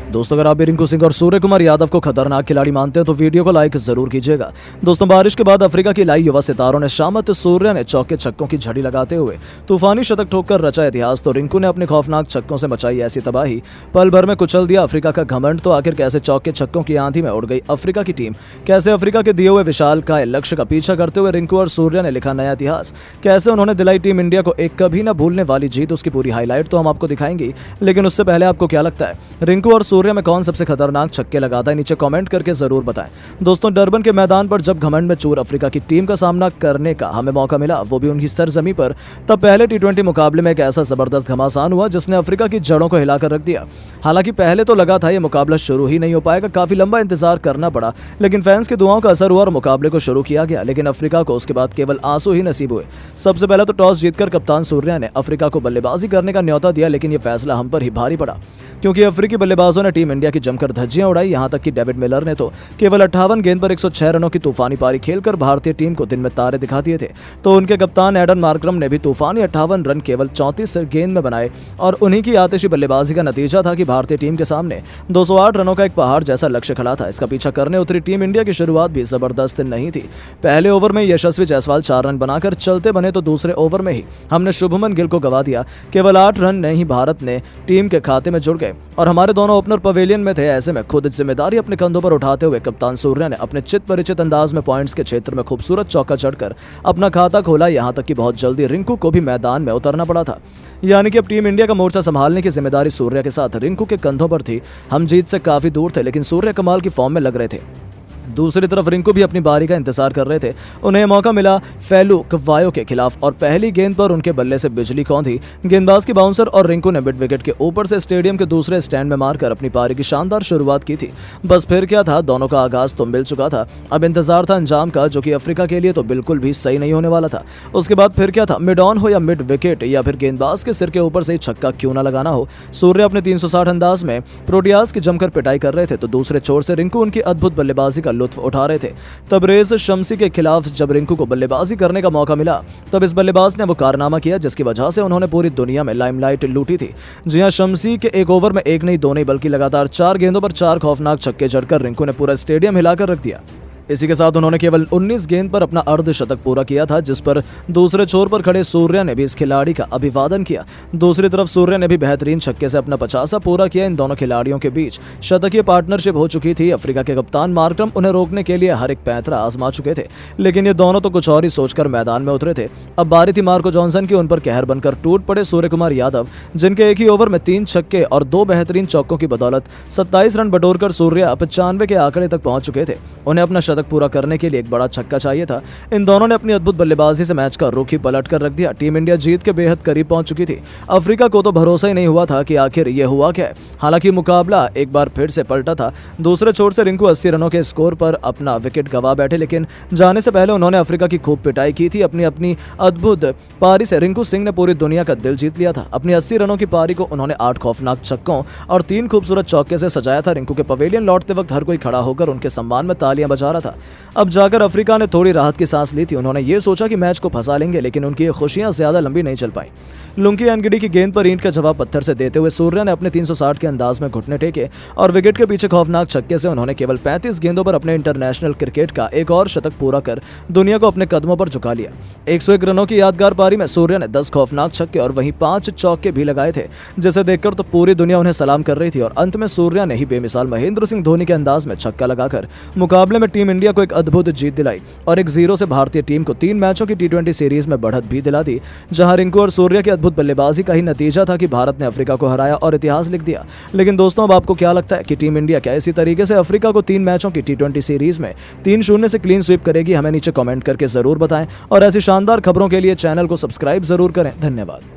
दोस्तों, अगर आप भी रिंकू सिंह और सूर्य कुमार यादव को खतरनाक खिलाड़ी मानते हैं तो वीडियो को लाइक जरूर कीजिएगा। दोस्तों, बारिश के बाद अफ्रीका की लाई युवा सितारों ने शामत सूर्य ने चौके छक्कों की झड़ी लगाते हुए तूफानी शतक ठोककर रचा इतिहास, तो रिंकू ने अपने खौफनाक छक्कों से मचाई ऐसी तबाही, पल भर में कुचल दिया अफ्रीका का घमंड। तो आखिर कैसे चौके छक्कों की आंधी में उड़ गई अफ्रीका की टीम, कैसे अफ्रीका के दिए हुए विशालकाय लक्ष्य का पीछा करते हुए रिंकू और सूर्य ने लिखा नया इतिहास, कैसे उन्होंने दिलाई टीम इंडिया को एक कभी न भूलने वाली जीत। उसकी पूरी हाईलाइट तो हम आपको दिखाएंगे, लेकिन उससे पहले आपको क्या लगता है, रिंकू और सूर्य में कौन सबसे खतरनाक छक्के लगाता है? नीचे कमेंट करके जरूर बताएं। दोस्तों, डरबन के मैदान पर जब घमंड में चूर अफ्रीका की टीम का सामना करने का हमें मौका मिला, वो भी उनकी सरजमी पर, तब पहले टी20 मुकाबले में एक ऐसा जबरदस्त घमासान हुआ जिसने अफ्रीका की जड़ों को हिलाकर रख दिया। हालांकि पहले तो लगा था ये मुकाबला शुरू ही नहीं हो पाएगा, काफी लंबा इंतजार करना पड़ा, लेकिन फैंस की दुआओं का असर हुआ और मुकाबले को शुरू किया गया। लेकिन अफ्रीका को उसके बाद केवल आंसू ही नसीब हुए। सबसे पहले तो टॉस जीतकर कप्तान सूर्या ने अफ्रीका को बल्लेबाजी करने का न्योता दिया, लेकिन यह फैसला हम पर ही भारी पड़ा, क्योंकि अफ्रीकी बल्लेबाजों ने टीम इंडिया की जमकर धज्जियां उड़ाई। यहां तक कि डेविड मिलर ने तो केवल 58 गेंद पर 106 रनों की तूफानी पारी खेलकर भारतीय टीम को दिन में तारे दिखा दिए थे। तो उनके कप्तान एडन मार्करम ने भी तूफानी 58 रन केवल 34 गेंद में बनाए, और उन्हीं की आतिशी बल्लेबाजी का नतीजा था कि भारतीय टीम के सामने 208 रनों का एक पहाड़ जैसा लक्ष्य खड़ा था। इसका पीछा करने उतरी टीम इंडिया की शुरुआत भी जबरदस्त नहीं थी। पहले ओवर में यशस्वी जायसवाल 4 रन बनाकर चलते बने, तो दूसरे ओवर में ही हमने शुभमन गिल को गवा दिया। केवल 8 रन नहीं भारत ने टीम के खाते में जुड़ गए, और हमारे दोनों ओपनर पवेलियन में थे। ऐसे में खुद जिम्मेदारी अपने कंधों पर उठाते हुए कप्तान सूर्य ने अपने चित परिचित अंदाज में पॉइंट्स के क्षेत्र में खूबसूरत चौका चढ़कर अपना खाता खोला। यहां तक कि बहुत जल्दी रिंकू को भी मैदान में उतरना पड़ा था, यानी कि अब टीम इंडिया का मोर्चा संभालने की जिम्मेदारी सूर्य के साथ रिंकू के कंधों पर थी। हम जीत से काफी दूर थे, लेकिन सूर्य कमाल की फॉर्म में लग रहे थे। दूसरी तरफ रिंकू भी अपनी बारी का इंतजार कर रहे थे। उन्हें मौका मिला फेलू कवायो के खिलाफ, और पहली गेंद पर उनके बल्ले से बिजली कौंधी। गेंदबाज की बाउंसर और रिंकू ने मिड विकेट के ऊपर से स्टेडियम के दूसरे स्टैंड में मारकर अपनी पारी की शानदार शुरुआत की थी। बस फिर क्या था, दोनों का आगाज तो मिल चुका था, अब इंतजार था अंजाम का, जो कि अफ्रीका के लिए तो बिल्कुल भी सही नहीं होने वाला था। उसके बाद फिर क्या था, मिड ऑन हो या मिड विकेट, या फिर गेंदबाज के सिर के ऊपर से ही छक्का क्यों ना लगाना हो, सूर्य अपने 360 अंदाज में प्रोटियाज की जमकर पिटाई कर रहे थे, तो दूसरे छोर से रिंकू उनकी अद्भुत बल्लेबाजी का लुत्फ उठा रहे थे। तबरेज शम्सी के खिलाफ जब रिंकू को बल्लेबाजी करने का मौका मिला, तब इस बल्लेबाज ने वो कारनामा किया जिसकी वजह से उन्होंने पूरी दुनिया में लाइमलाइट लूटी थी। जी हां, शम्सी के एक ओवर में एक नहीं दो नहीं बल्कि लगातार 4 गेंदों पर 4 खौफनाक छक्के जड़कर रिंकू ने पूरा स्टेडियम हिलाकर रख दिया। इसी के साथ उन्होंने केवल 19 गेंद पर अपना अर्धशतक पूरा किया था, जिस पर दूसरे छोर पर खड़े सूर्य ने भी इस खिलाड़ी का अभिवादन किया। दूसरी तरफ सूर्य ने भी बेहतरीन छक्के से अपना 50 पूरा किया। इन दोनों खिलाड़ियों के बीच शतकीय पार्टनरशिप हो चुकी थी। अफ्रीका के कप्तान मार्करम उन्हें रोकने के लिए हर एक पैंतरा आजमा चुके थे, लेकिन ये दोनों तो कुछ और ही सोचकर मैदान में उतरे थे। अब बारी थी मार्को जॉनसन की। उन पर कहर बनकर टूट पड़े सूर्य कुमार यादव, जिनके एक ही ओवर में 3 छक्के और 2 बेहतरीन चौकों की बदौलत 27 रन बटोरकर सूर्य 95 के आंकड़े तक पहुंच चुके थे। उन्हें अपना शतक पूरा करने के लिए एक बड़ा छक्का चाहिए था। इन दोनों ने अपनी अद्भुत बल्लेबाजी से मैच का रुख ही पलट कर रख दिया। टीम इंडिया जीत के बेहद करीब पहुंच चुकी थी। अफ्रीका को तो भरोसा ही नहीं हुआ था कि आखिर ये हुआ क्या। हालांकि मुकाबला एक बार फिर से पलटा था। दूसरे छोर से रिंकू 80 रनों के स्कोर पर अपना विकेट गवा बैठे, लेकिन जाने से पहले उन्होंने अफ्रीका की खूब पिटाई की थी। अपनी अद्भुत पारी से रिंकू सिंह ने पूरी दुनिया का दिल जीत लिया था। अपनी 80 रनों की पारी को उन्होंने 8 खौफनाक छक्कों और 3 खूबसूरत चौके से सजाया था। रिंकू के पवेलियन लौटते वक्त हर कोई खड़ा होकर उनके सम्मान में तालियां बजा रहा था। अब जाकर अफ्रीका ने थोड़ी राहत की सांस ली थी। उन्होंने ये सोचा कि मैच को फंसा लेंगे, लेकिन उनकी ये खुशियां ज्यादा लंबी नहीं चल पाई। लुंकी एनगिडी की गेंद पर ईंट का जवाब पत्थर से देते हुए सूर्य ने अपने 360 के अंदाज में घुटने टेके, और विकेट के पीछे खौफनाक छक्के से उन्होंने केवल 35 गेंदों पर अपने इंटरनेशनल क्रिकेट का एक और शतक पूरा कर दुनिया को अपने कदमों पर झुका लिया। 101 रनों की यादगार पारी में सूर्य ने 10 खौफनाक छक्के और वहीं 5 चौके भी लगाए थे, जिसे देखकर तो पूरी दुनिया उन्हें सलाम कर रही थी। और अंत में सूर्य ने ही बेमिसाल महेंद्र सिंह धोनी के अंदाज में छक्का लगाकर मुकाबले में टीम इंडिया को एक अद्भुत जीत दिलाई, और 1-0 से भारतीय टीम को 3 मैचों की टी20 सीरीज में बढ़त भी दिला दी, जहां रिंकू और सूर्य की अद्भुत बल्लेबाजी का ही नतीजा था कि भारत ने अफ्रीका को हराया और इतिहास लिख दिया। लेकिन दोस्तों, अब आपको क्या लगता है कि टीम इंडिया क्या इसी तरीके से अफ्रीका को 3 मैचों की टी20 सीरीज में 3-0 से क्लीन स्वीप करेगी? हमें नीचे कमेंट करके जरूर बताएं, और ऐसी शानदार खबरों के लिए चैनल को सब्सक्राइब जरूर करें। धन्यवाद।